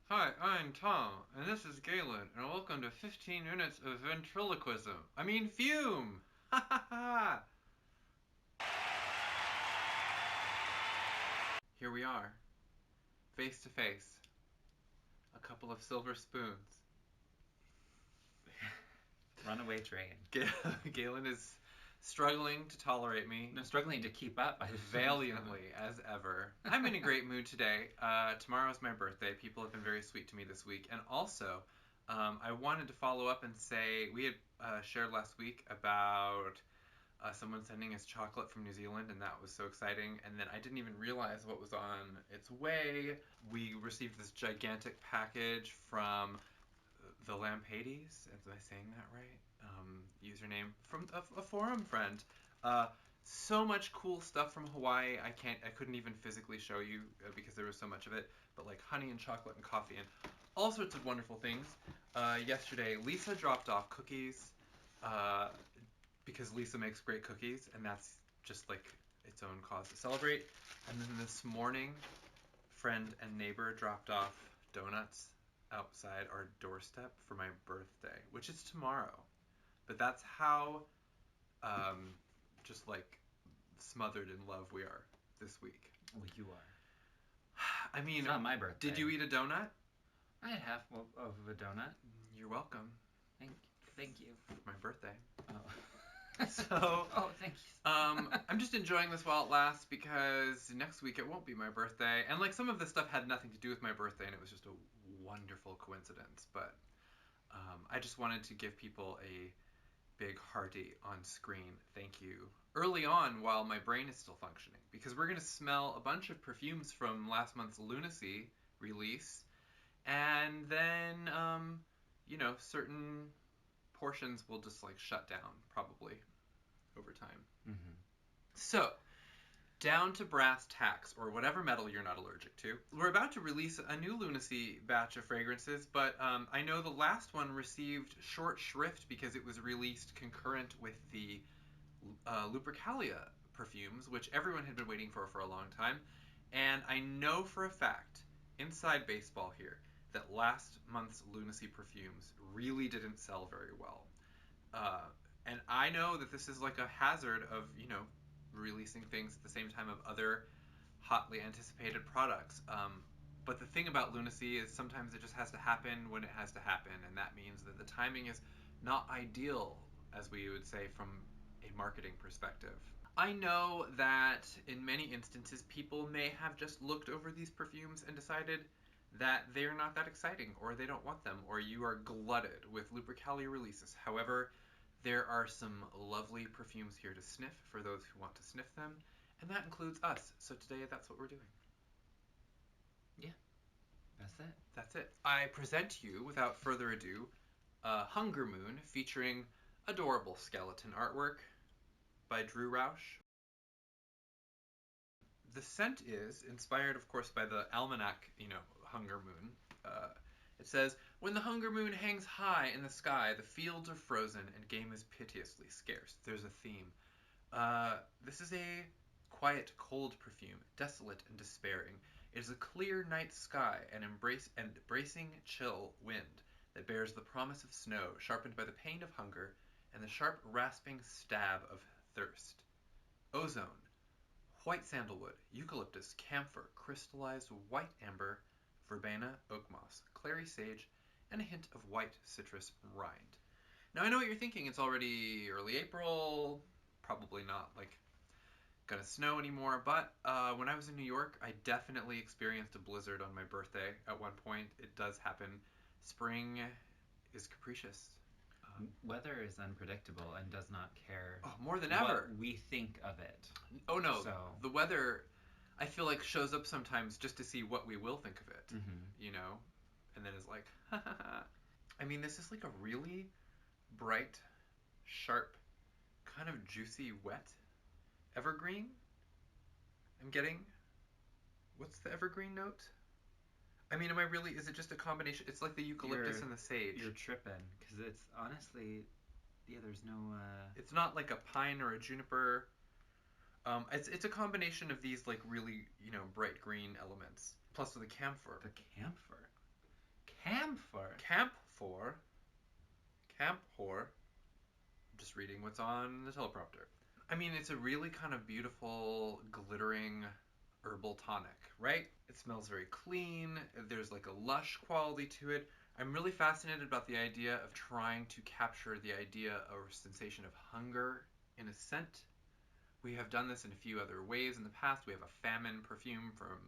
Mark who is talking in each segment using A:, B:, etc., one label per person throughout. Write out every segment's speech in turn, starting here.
A: Hi, I'm Tom, and this is Galen, and welcome to 15 minutes of ventriloquism. I mean, FUME! Ha ha ha! Here we are, face to face. A couple of silver spoons.
B: Runaway train.
A: Galen is struggling to tolerate me.
B: No, struggling to keep up.
A: Valiantly, as ever. I'm in a great mood today. Tomorrow's my birthday. People have been very sweet to me this week. And also, I wanted to follow up and say, we had shared last week about someone sending us chocolate from New Zealand, and that was so exciting. And then I didn't even realize what was on its way. We received this gigantic package from the Lampades. Am I saying that right? Username from a forum friend. So much cool stuff from Hawaii. I couldn't even physically show you because there was so much of it. But like honey and chocolate and coffee and all sorts of wonderful things. Yesterday, Lisa dropped off cookies because Lisa makes great cookies, and that's just like its own cause to celebrate. And then this morning, friend and neighbor dropped off donuts outside our doorstep for my birthday, which is tomorrow. But that's how just like smothered in love we are this week.
B: Well, you are.
A: I mean,
B: it's not my birthday.
A: Did you eat a donut?
B: I had half of a donut.
A: You're welcome.
B: Thank you.
A: For my birthday.
B: Oh.
A: So,
B: thank you.
A: I'm just enjoying this while it lasts because next week it won't be my birthday. And like some of this stuff had nothing to do with my birthday and it was just a wonderful coincidence. But I just wanted to give people a big hearty on screen thank you early on while my brain is still functioning, because we're going to smell a bunch of perfumes from last month's Lunacy release, and then certain portions will just like shut down probably over time.
B: Mm-hmm.
A: So down to brass tacks, or whatever metal you're not allergic to. We're about to release a new Lunacy batch of fragrances, but I know the last one received short shrift because it was released concurrent with the Lupercalia perfumes, which everyone had been waiting for a long time. And I know for a fact, inside baseball here, that last month's Lunacy perfumes really didn't sell very well. And I know that this is like a hazard of, releasing things at the same time of other hotly anticipated products. But the thing about Lunacy is sometimes it just has to happen when it has to happen, and that means that the timing is not ideal, as we would say from a marketing perspective. I know that in many instances people may have just looked over these perfumes and decided that they're not that exciting, or they don't want them, or you are glutted with Lupercalia releases. However, there are some lovely perfumes here to sniff for those who want to sniff them, and that includes us. So today, that's what we're doing.
B: Yeah, that's it.
A: That's it. I present to you, without further ado, Hunger Moon, featuring adorable skeleton artwork by Drew Roush. The scent is inspired, of course, by the almanac, Hunger Moon. It says, "When the hunger moon hangs high in the sky, the fields are frozen and game is piteously scarce." There's a theme. This is a quiet, cold perfume, desolate and despairing. It is a clear night sky and bracing chill wind that bears the promise of snow, sharpened by the pain of hunger and the sharp, rasping stab of thirst. Ozone, white sandalwood, eucalyptus, camphor, crystallized white amber, verbena, oak moss, clary sage, and a hint of white citrus rind. Now I know what you're thinking, it's already early April, probably not like gonna snow anymore, but when I was in New York, I definitely experienced a blizzard on my birthday at one point. It does happen. Spring is capricious.
B: Weather is unpredictable and does not care
A: more than ever
B: what we think of it.
A: Oh no, the weather, I feel like, shows up sometimes just to see what we will think of it, and then it's like, ha ha ha. I mean, this is like a really bright, sharp, kind of juicy, wet evergreen. I'm getting, what's the evergreen note? I mean, is it just a combination? It's like the eucalyptus and the sage.
B: You're tripping, because it's honestly, there's no...
A: It's not like a pine or a juniper. It's a combination of these like really bright green elements, plus with the camphor.
B: The camphor. Camphor.
A: Camphor. Camphor. I'm just reading what's on the teleprompter. I mean, it's a really kind of beautiful, glittering herbal tonic, right? It smells very clean. There's like a lush quality to it. I'm really fascinated about the idea of trying to capture the idea or sensation of hunger in a scent. We have done this in a few other ways in the past. We have a famine perfume from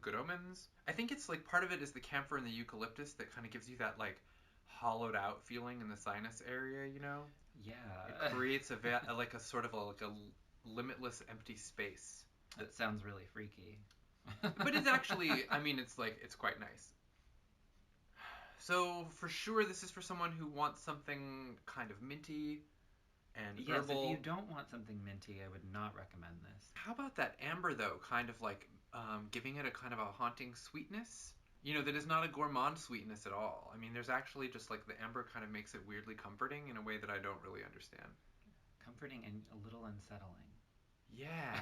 A: Good Omens. I think it's like part of it is the camphor and the eucalyptus that kind of gives you that like hollowed out feeling in the sinus area, you know?
B: Yeah.
A: It creates like a sort of a limitless empty space.
B: That sounds really freaky.
A: But it's actually, I mean, it's quite nice. So for sure, this is for someone who wants something kind of minty and herbal.
B: Yes, if you don't want something minty, I would not recommend this.
A: How about that amber though? Kind of like giving it a kind of a haunting sweetness. You know, that is not a gourmand sweetness at all. I mean, there's actually just like the amber kind of makes it weirdly comforting in a way that I don't really understand.
B: Comforting and a little unsettling.
A: Yeah.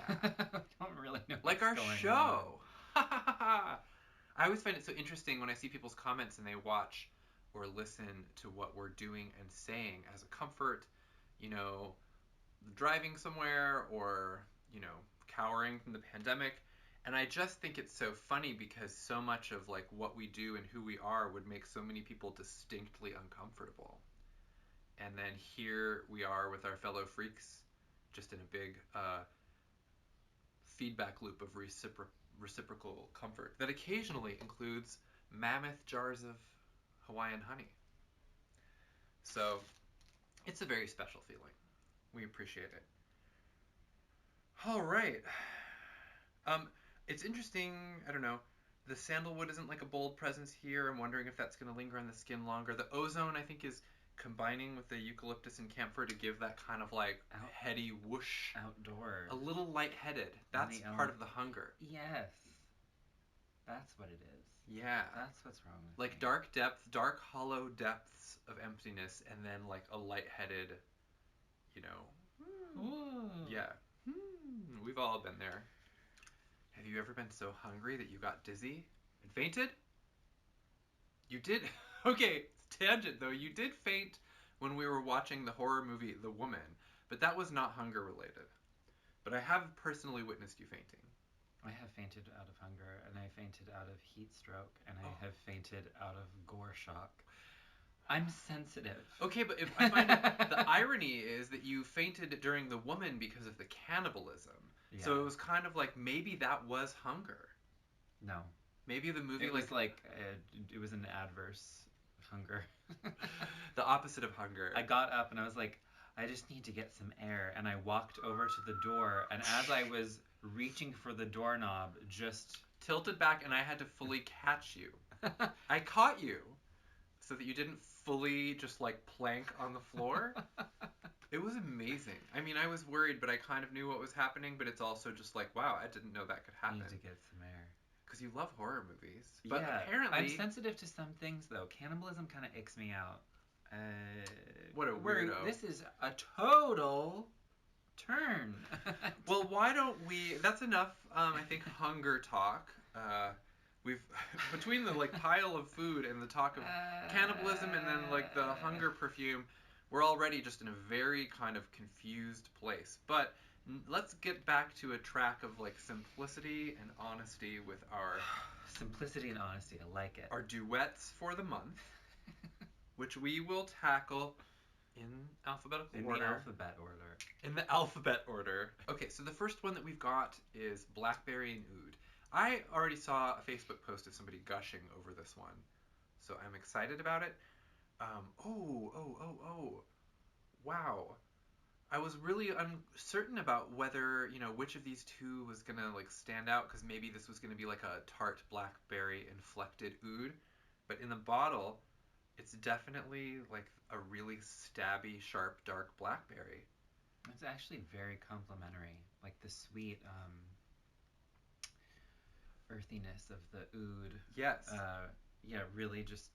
B: I don't really know.
A: Like
B: what's
A: our
B: going
A: show. I always find it so interesting when I see people's comments and they watch or listen to what we're doing and saying as a comfort, you know, driving somewhere or, you know, cowering from the pandemic. And I just think it's so funny because so much of like what we do and who we are would make so many people distinctly uncomfortable. And then here we are with our fellow freaks, just in a big feedback loop of reciprocal comfort that occasionally includes mammoth jars of Hawaiian honey. So it's a very special feeling. We appreciate it. All right. It's interesting, I don't know, the sandalwood isn't like a bold presence here. I'm wondering if that's going to linger on the skin longer. The ozone, I think, is combining with the eucalyptus and camphor to give that kind of like heady whoosh.
B: Outdoor.
A: A little lightheaded. That's part of the hunger.
B: Yes. That's what it is.
A: Yeah.
B: That's what's wrong with
A: like
B: me.
A: dark depth, dark hollow depths of emptiness, and then like a lightheaded, you know.
B: Ooh.
A: Yeah. We've all been there. Have you ever been so hungry that you got dizzy and fainted? You did. Okay, tangent though. You did faint when we were watching the horror movie The Woman, but that was not hunger related. But I have personally witnessed you fainting.
B: I have fainted out of hunger, and I fainted out of heat stroke, and I have fainted out of gore shock. I'm sensitive.
A: Okay, but if I find the irony is that you fainted during The Woman because of the cannibalism.
B: Yeah.
A: So it was kind of like maybe that was hunger.
B: No.
A: Maybe the movie
B: it was it was an adverse hunger.
A: The opposite of hunger.
B: I got up and I was like, I just need to get some air, and I walked over to the door, and as I was reaching for the doorknob, just
A: tilted back, and I had to fully catch you. I caught you so that you didn't fully just like plank on the floor. It was amazing. I mean, I was worried, but I kind of knew what was happening, but it's also just like, wow, I didn't know that could happen.
B: Need to get some air.
A: Because you love horror movies. But
B: yeah,
A: apparently...
B: I'm sensitive to some things, though. Cannibalism kind of icks me out.
A: What a weirdo.
B: This is a total turn.
A: Well, why don't we... That's enough, I think, hunger talk. We've... Between the, like, pile of food and the talk of cannibalism and then, like, the hunger perfume, we're already just in a very kind of confused place. But let's get back to a track of, like, simplicity and honesty with our...
B: Simplicity and honesty, I like it.
A: Our duets for the month, which we will tackle in alphabetical order.
B: In the alphabet order.
A: In the alphabet order. Okay, so the first one that we've got is Blackberry and Ood. I already saw a Facebook post of somebody gushing over this one, so I'm excited about it. Wow. I was really uncertain about whether, you know, which of these two was going to, like, stand out, because maybe this was going to be, like, a tart blackberry inflected oud. But in the bottle, it's definitely, like, a really stabby, sharp, dark blackberry.
B: It's actually very complimentary. Like, the sweet, earthiness of the oud.
A: Yes.
B: Yeah, really just...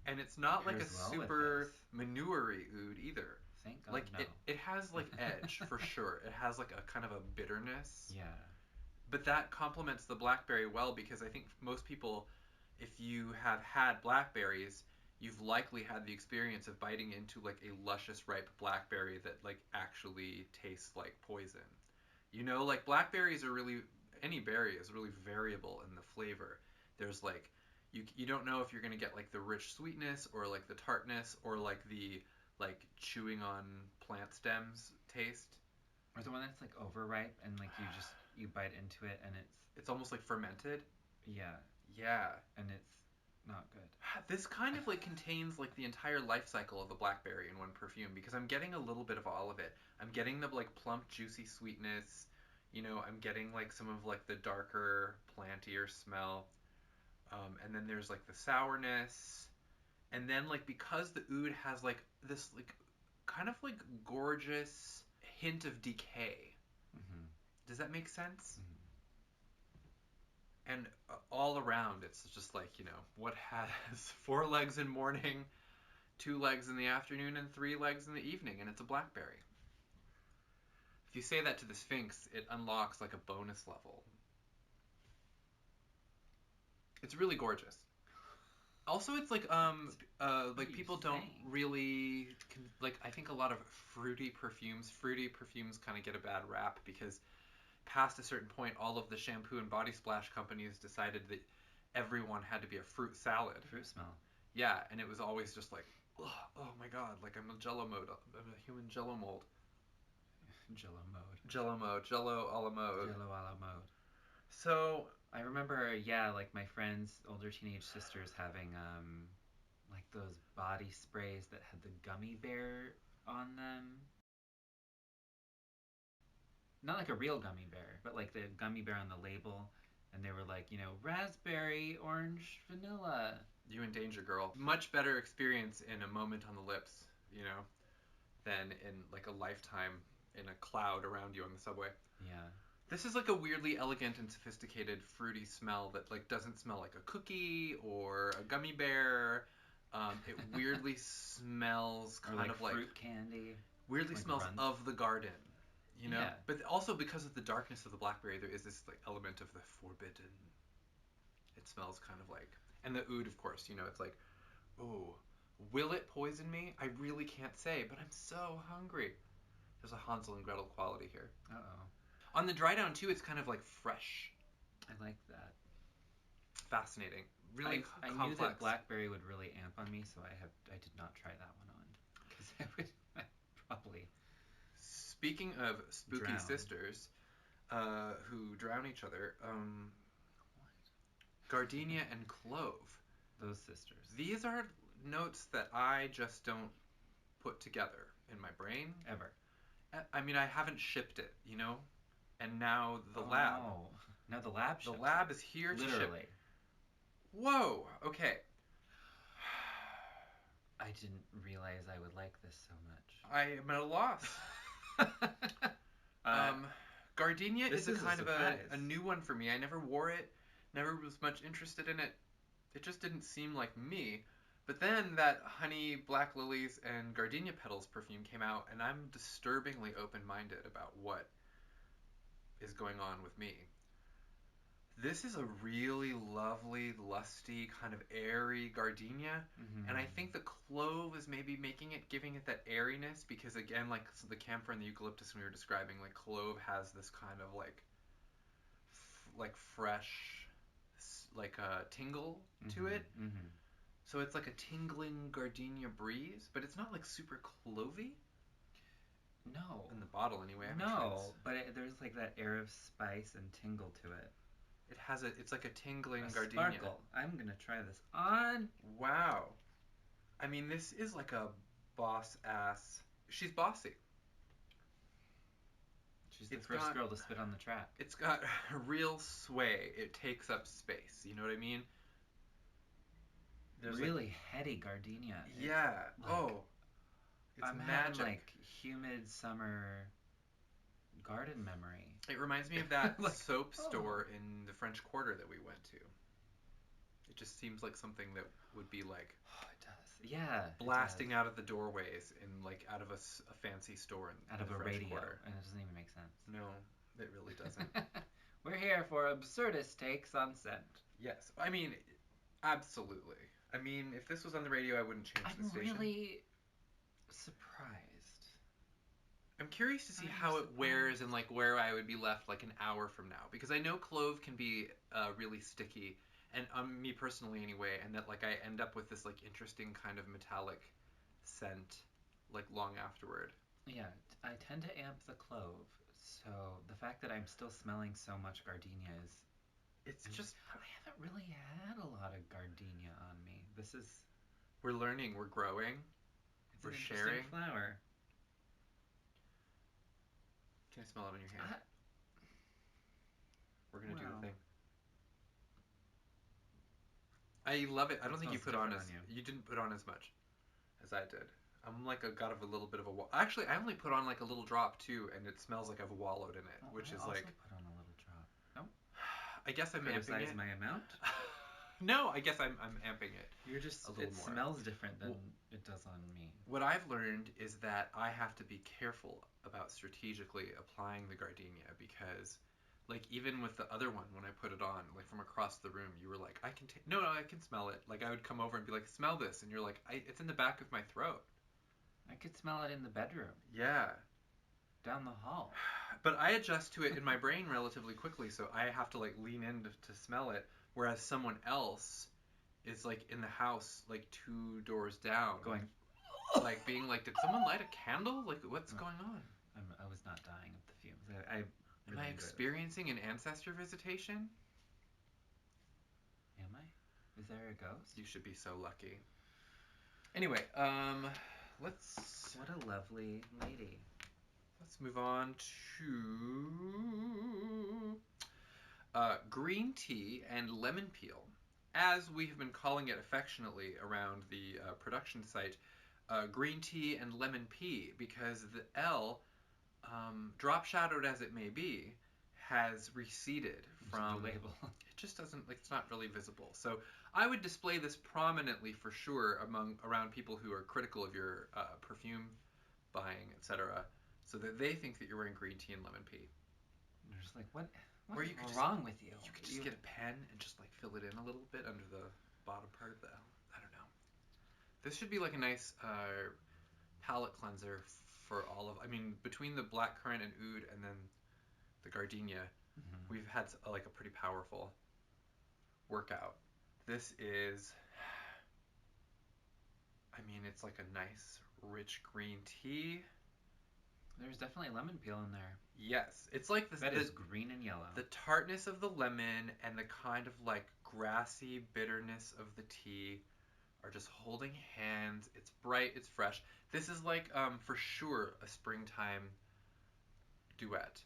A: And it's not, like, a super
B: with
A: manure-y oud, either.
B: Thank God,
A: like
B: no.
A: it has like edge for sure. It has like a kind of a bitterness.
B: Yeah.
A: But that complements the blackberry well, because I think most people if you have had blackberries, you've likely had the experience of biting into like a luscious ripe blackberry that like actually tastes like poison. You know, like blackberries are really, any berry is really variable in the flavor. There's like you don't know if you're gonna get like the rich sweetness or like the tartness or like the like chewing on plant stems taste.
B: Or the one that's like overripe and like you bite into it and
A: It's almost like fermented.
B: yeah,
A: Yeah.
B: and it's not good.
A: This kind of like contains like the entire life cycle of the blackberry in one perfume because I'm getting a little bit of all of it. I'm getting the like plump, juicy sweetness. You know, I'm getting like some of like the darker, plantier smell. And then there's like the sourness. And then like because the oud has like this like kind of like gorgeous hint of decay.
B: Mm-hmm.
A: Does that make sense?
B: Mm-hmm.
A: And all around, it's just like, you know, what has 4 legs in morning, 2 legs in the afternoon, and 3 legs in the evening, and it's a blackberry. If you say that to the Sphinx, it unlocks like a bonus level. It's really gorgeous. Also, it's like people don't really like. I think a lot of fruity perfumes kind of get a bad rap because past a certain point, all of the shampoo and body splash companies decided that everyone had to be a fruit salad.
B: Fruit smell.
A: Yeah, and it was always just like, oh my god, like I'm a Jello mode, I'm a human Jello mold.
B: Jello mode.
A: Jello mode, Jello a la mode.
B: Jello a la mode.
A: So
B: I remember, yeah, like my friends, older teenage sisters having like those body sprays that had the gummy bear on them. Not like a real gummy bear, but like the gummy bear on the label, and they were like, you know, raspberry, orange, vanilla.
A: You in danger, girl. Much better experience in a moment on the lips, you know, than in like a lifetime in a cloud around you on the subway.
B: Yeah.
A: This is like a weirdly elegant and sophisticated fruity smell that like doesn't smell like a cookie or a gummy bear. It weirdly smells kind
B: or like
A: of like
B: fruit candy.
A: Weirdly
B: like
A: smells
B: runs.
A: of the garden, you know.
B: Yeah.
A: But also because of the darkness of the blackberry, there is this like element of the forbidden. It smells kind of like, and the oud, of course, you know. It's like, oh, will it poison me? I really can't say, but I'm so hungry. There's a Hansel and Gretel quality here.
B: Uh-oh.
A: On the dry down too, it's kind of like fresh.
B: I like that.
A: Fascinating. Really
B: I
A: complex.
B: knew that blackberry would really amp on me, so I did not try that one on because I would probably.
A: Speaking of spooky
B: Drown.
A: sisters, who drown each other, Gardenia and Clove.
B: Those sisters.
A: These are notes that I just don't put together in my brain.
B: Ever.
A: I mean, I haven't shipped it, you know? And now the lab.
B: No. Now the lab
A: The
B: ships
A: lab
B: it.
A: is here to ship.
B: Literally.
A: Whoa, okay.
B: I didn't realize I would like this so much.
A: I am at a loss. Gardenia
B: this
A: is a
B: is a
A: kind of
B: surprise.
A: a new one for me. I never wore it, never was much interested in it. It just didn't seem like me. But then that Honey, Black Lilies, and Gardenia Petals perfume came out, and I'm disturbingly open-minded about what is going on with me. This is a really lovely, lusty, kind of airy gardenia, and I think the clove is maybe giving it that airiness, because again, like so the camphor and the eucalyptus we were describing, like clove has this kind of like fresh, like a tingle to it.
B: Mm-hmm.
A: So it's like a tingling gardenia breeze, but it's not like super clovey.
B: No.
A: In the bottle, anyway.
B: But there's like that air of spice and tingle to it.
A: It's like a tingling
B: A
A: gardenia.
B: sparkle. I'm gonna try this on.
A: Wow. I mean, this is like a boss ass. She's bossy.
B: She's the first girl to spit on the track.
A: It's got a real sway. It takes up space. You know what I mean? There's
B: really heady gardenia.
A: Yeah. It's
B: I'm
A: magic.
B: having like humid summer garden memory.
A: It reminds me of that soap store in the French Quarter that we went to. It just seems like something that would be like
B: it does. Yeah.
A: Blasting out of the doorways in like out of a fancy store in
B: out of
A: the
B: a
A: French
B: radio,
A: Quarter.
B: and it doesn't even make sense.
A: No, it really doesn't.
B: We're here for absurdist takes on scent.
A: Yes. I mean, Absolutely. I mean, if this was on the radio, I wouldn't change the station.
B: I'm really surprised.
A: I'm curious to see how it wears and like where I would be left like an hour from now, because I know clove can be really sticky, and me personally anyway, and that like I end up with this like interesting kind of metallic scent like long afterward.
B: Yeah, I tend to amp the clove, so the fact that I'm still smelling so much gardenia is...
A: It's just...
B: I haven't really had a lot of gardenia on me. This is...
A: We're learning, we're growing,
B: It's
A: we're
B: an
A: sharing.
B: interesting flower.
A: Can I smell it on your hand? We're gonna do the thing. I love it. I don't think you put on as... You didn't put on as much as I did. I'm like got a little bit of a... Actually, I only put on like a little drop too, and it smells like I've wallowed in it, which is like...
B: I also put on a little drop. No?
A: I guess I'm amping it.
B: My amount?
A: No, I guess I'm amping it.
B: You're just...
A: a little
B: it
A: more.
B: Smells different than it does on me.
A: What I've learned is that I have to be careful about strategically applying the gardenia, because... Like, even with the other one, when I put it on, like, from across the room, you were like, I can take... No, I can smell it. Like, I would come over and be like, smell this. And you're like, it's in the back of my throat.
B: I could smell it in the bedroom.
A: Yeah.
B: Down the hall.
A: But I adjust to it in my brain relatively quickly, so I have to, like, lean in to smell it, whereas someone else is, like, in the house, like, 2 doors down.
B: Going...
A: Like, being like, did someone light a candle? Like, what's going on?
B: I was not dying of the fumes.
A: Am I experiencing an ancestor visitation?
B: Am I? Is there a ghost?
A: You should be so lucky. Anyway, let's...
B: What a lovely lady.
A: Let's move on to green tea and lemon peel. As we have been calling it affectionately around the production site, green tea and lemon pea, because the L... drop shadowed as it may be, has receded from
B: the label.
A: It just doesn't, like, it's not really visible. So I would display this prominently for sure around people who are critical of your perfume buying, etc., so that they think that you're wearing green tea and lemon pea.
B: They're just like, what is wrong with you?
A: You could just get a pen and just like fill it in a little bit under the bottom part of the L. I don't know. This should be like a nice palette cleanser for all of... I mean, between the blackcurrant and oud and then the gardenia, we've had like a pretty powerful workout. This is... I mean, it's like a nice, rich green tea.
B: There's definitely lemon peel in there.
A: Yes. It's like this...
B: That is green and yellow.
A: The tartness of the lemon and the kind of like grassy bitterness of the tea are just holding hands. It's bright, it's fresh. This is like, for sure, a springtime duet.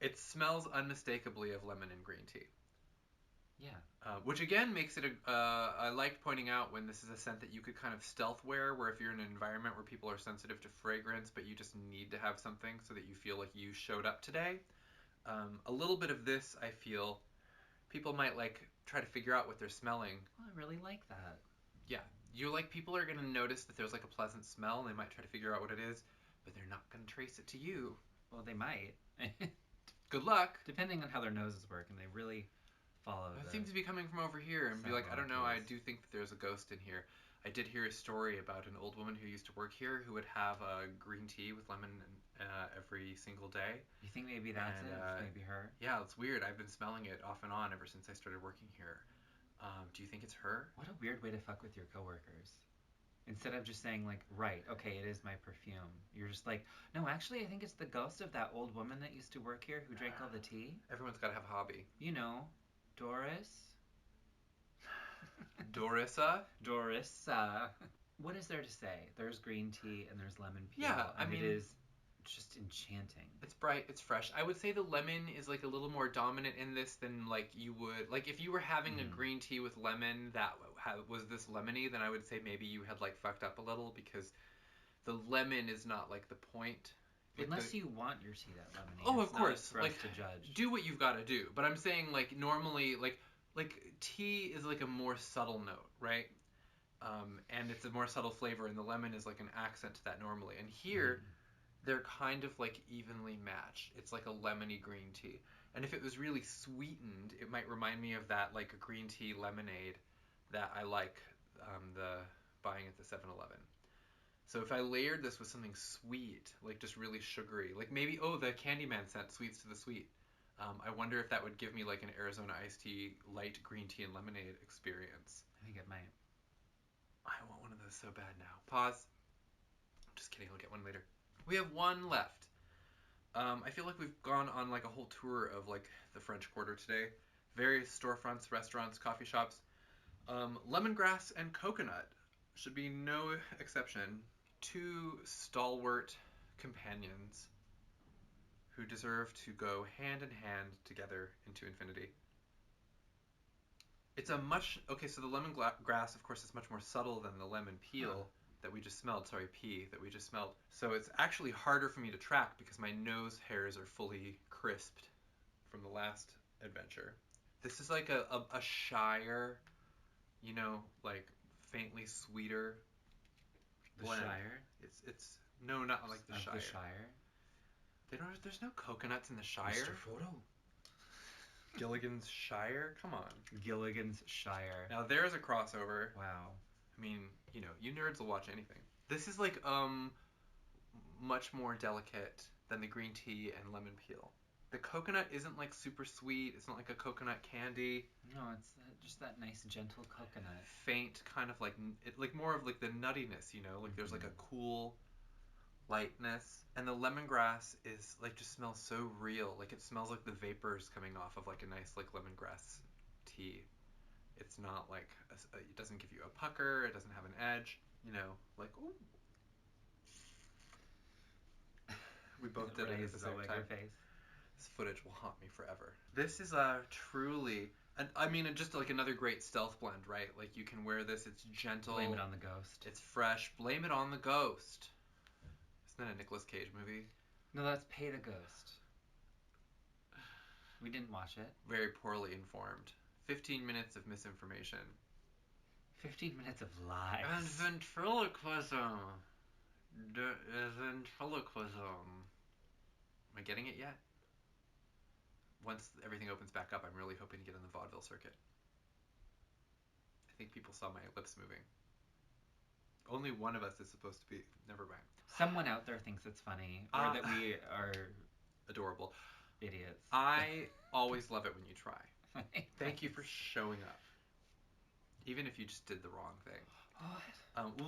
A: It smells unmistakably of lemon and green tea.
B: Yeah.
A: Which again makes it I liked pointing out when this is a scent that you could kind of stealth wear, where if you're in an environment where people are sensitive to fragrance, but you just need to have something so that you feel like you showed up today. A little bit of this, I feel, people might like try to figure out what they're smelling.
B: Oh, I really like that.
A: Yeah. You're like, people are going to notice that there's like a pleasant smell, and they might try to figure out what it is, but they're not going to trace it to you.
B: Well, they might.
A: Good luck.
B: Depending on how their noses work, and they really follow
A: It seems to be coming from over here and be like, I don't know, I do think that there's a ghost in here. I did hear a story about an old woman who used to work here who would have green tea with lemon every single day.
B: You think maybe that's it? Maybe her?
A: Yeah, it's weird. I've been smelling it off and on ever since I started working here. Do you think it's her?
B: What a weird way to fuck with your coworkers. Instead of just saying, like, right, okay, it is my perfume. You're just like, no, actually, I think it's the ghost of that old woman that used to work here who drank all the tea.
A: Everyone's got to have a hobby.
B: You know, Doris.
A: Dorissa?
B: Dorissa. What is there to say? There's green tea and there's lemon peel.
A: Yeah, I mean...
B: it is just enchanting.
A: It's bright, it's fresh. I would say the lemon is like a little more dominant in this than like you would... Like, if you were having a green tea with lemon that was this lemony, then I would say maybe you had like fucked up a little, because the lemon is not like the point.
B: Unless you want your tea that lemony.
A: Oh, of course.
B: For
A: like,
B: us to judge.
A: Do what you've got to do. But I'm saying, like, normally, like tea is like a more subtle note, right? And it's a more subtle flavor, and the lemon is like an accent to that normally. And here, they're kind of like evenly matched. It's like a lemony green tea. And if it was really sweetened, it might remind me of that like a green tea lemonade that I like the buying at the 7-Eleven. So if I layered this with something sweet, like just really sugary, like maybe, the Candyman scent, Sweets to the Sweet. I wonder if that would give me like an Arizona iced tea, light green tea and lemonade experience.
B: I think it might.
A: I want one of those so bad now. Pause. Just kidding, I'll get one later. We have one left. I feel like we've gone on like a whole tour of like the French Quarter today. Various storefronts, restaurants, coffee shops. Lemongrass and coconut should be no exception. Two stalwart companions who deserve to go hand in hand together into infinity. It's a much... Okay, so the lemongrass, of course, is much more subtle than the lemon peel that we just smelled. Sorry, pea that we just smelled. So it's actually harder for me to track because my nose hairs are fully crisped from the last adventure. This is like a shyer, you know, like faintly sweeter blend.
B: The Shire?
A: It's no, not like the
B: Of
A: Shire.
B: The Shire?
A: There's no coconuts in the Shire.
B: Mr. Frodo.
A: Gilligan's Shire? Come on.
B: Gilligan's Shire.
A: Now there's a crossover.
B: Wow.
A: I mean, you know, you nerds will watch anything. This is like much more delicate than the green tea and lemon peel. The coconut isn't like super sweet. It's not like a coconut candy.
B: No, it's just that nice gentle coconut.
A: Faint kind of like like more of like the nuttiness, you know, like there's like a cool lightness. And the lemongrass is like just smells so real. Like it smells like the vapors coming off of like a nice like lemongrass tea. It's not like it doesn't give you a pucker. It doesn't have an edge. You know, like ooh. We both did it at the same time. This footage will haunt me forever. This is truly, I mean, just like another great stealth blend, right? Like you can wear this. It's gentle.
B: Blame it on the ghost.
A: It's fresh. Blame it on the ghost. Isn't that a Nicolas Cage movie?
B: No, that's Pay the Ghost. We didn't watch it.
A: Very poorly informed. 15 minutes of misinformation.
B: 15 minutes of lies.
A: And ventriloquism. Ventriloquism. Am I getting it yet? Once everything opens back up, I'm really hoping to get on the vaudeville circuit. I think people saw my lips moving. Only one of us is supposed to be... Never mind.
B: Someone out there thinks it's funny, or that we are...
A: Adorable.
B: Idiots.
A: I always love it when you try. Thank you for showing up. Even if you just did the wrong thing.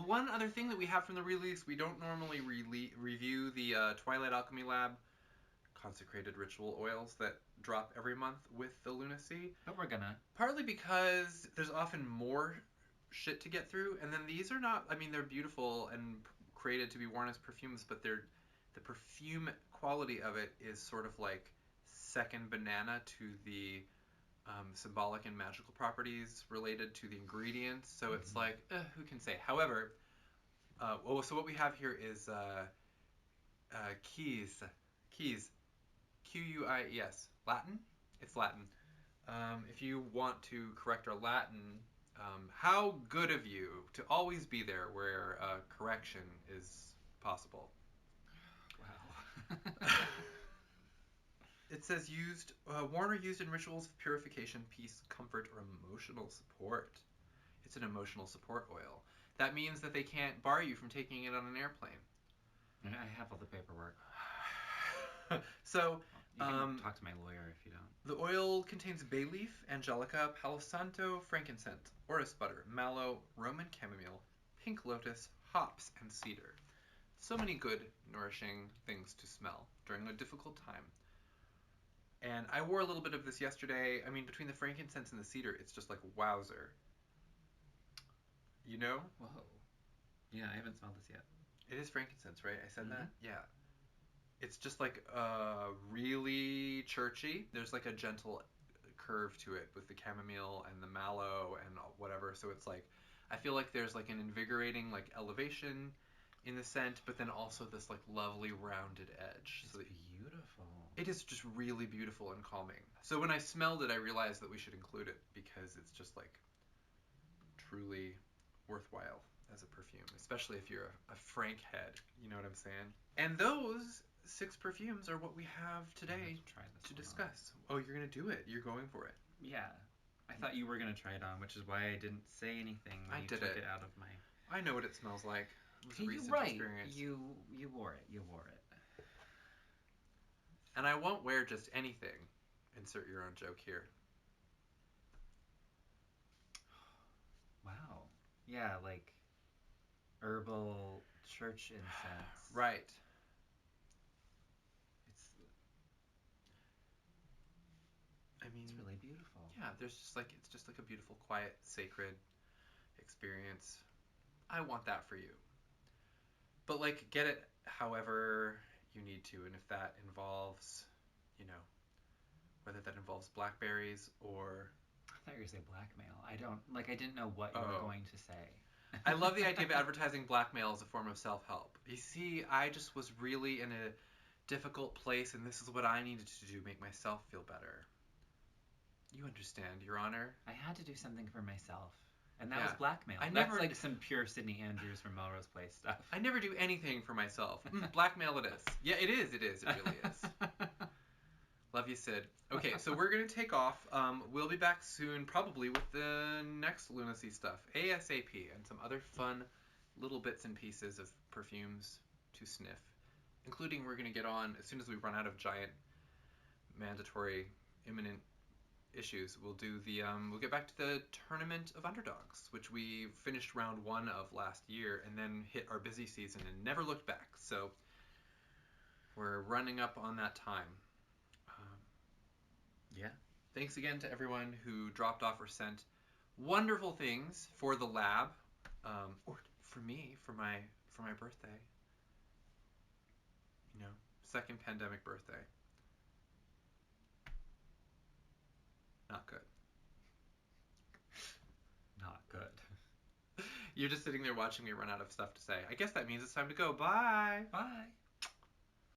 A: One other thing that we have from the release, we don't normally review the Twilight Alchemy Lab consecrated ritual oils that drop every month with the Lunacy.
B: But we're gonna.
A: Partly because there's often more shit to get through, and then these are not, I mean, they're beautiful and created to be worn as perfumes, but the perfume quality of it is sort of like second banana to the symbolic and magical properties related to the ingredients. So it's like, who can say? However, so what we have here is QUIES. QUIES. Latin? It's Latin. If you want to correct our Latin, how good of you to always be there where correction is possible.
B: Wow.
A: It says worn or used in rituals of purification, peace, comfort, or emotional support. It's an emotional support oil. That means that they can't bar you from taking it on an airplane.
B: I have all the paperwork.
A: So,
B: you can talk to my lawyer if you don't.
A: The oil contains bay leaf, angelica, palo santo, frankincense, orris butter, mallow, Roman chamomile, pink lotus, hops, and cedar. So many good, nourishing things to smell during a difficult time. And I wore a little bit of this yesterday. I mean, between the frankincense and the cedar, it's just like wowzer. You know?
B: Whoa. Yeah, I haven't smelled this yet.
A: It is frankincense, right? I said that? Yeah. It's just like really churchy. There's like a gentle curve to it with the chamomile and the mallow and whatever. So it's like, I feel like there's like an invigorating like elevation in the scent, but then also this like lovely rounded edge.
B: It's beautiful.
A: It is just really beautiful and calming. So when I smelled it, I realized that we should include it because it's just like truly worthwhile as a perfume, especially if you're a Frank head. You know what I'm saying? And those 6 perfumes are what we have today to discuss. Oh, you're going to do it. You're going for it.
B: Yeah. I thought you were going to try it on, which is why I didn't say anything when you took it out of my...
A: I know what it smells like. It was a recent experience.
B: You wore it. You wore it.
A: And I won't wear just anything. Insert your own joke here.
B: Wow. Yeah, like herbal church incense.
A: Right.
B: It's really beautiful.
A: Yeah, it's just like a beautiful, quiet, sacred experience. I want that for you. But like, get it however you need to, and if that involves, whether that involves blackberries or...
B: I thought you were going to say blackmail. I didn't know what you were going to say.
A: I love the idea of advertising blackmail as a form of self-help. You see, I just was really in a difficult place, and this is what I needed to do, make myself feel better. You understand, Your Honor.
B: I had to do something for myself. And that was blackmail.
A: That's
B: like some pure Sydney Andrews from Melrose Place stuff.
A: I never do anything for myself. Blackmail it is. Yeah, it is. It really is. Love you, Sid. Okay, so we're going to take off. We'll be back soon, probably with the next Lunacy stuff, ASAP, and some other fun little bits and pieces of perfumes to sniff, including we're going to get on, as soon as we run out of giant, mandatory, imminent issues, we'll get back to the Tournament of Underdogs, which we finished round 1 of last year and then hit our busy season and never looked back. So we're running up on that time. Yeah. Thanks again to everyone who dropped off or sent wonderful things for the lab, or for me, for my birthday. Second pandemic birthday. Not good.
B: Not good.
A: You're just sitting there watching me run out of stuff to say. I guess that means it's time to go. Bye.
B: Bye.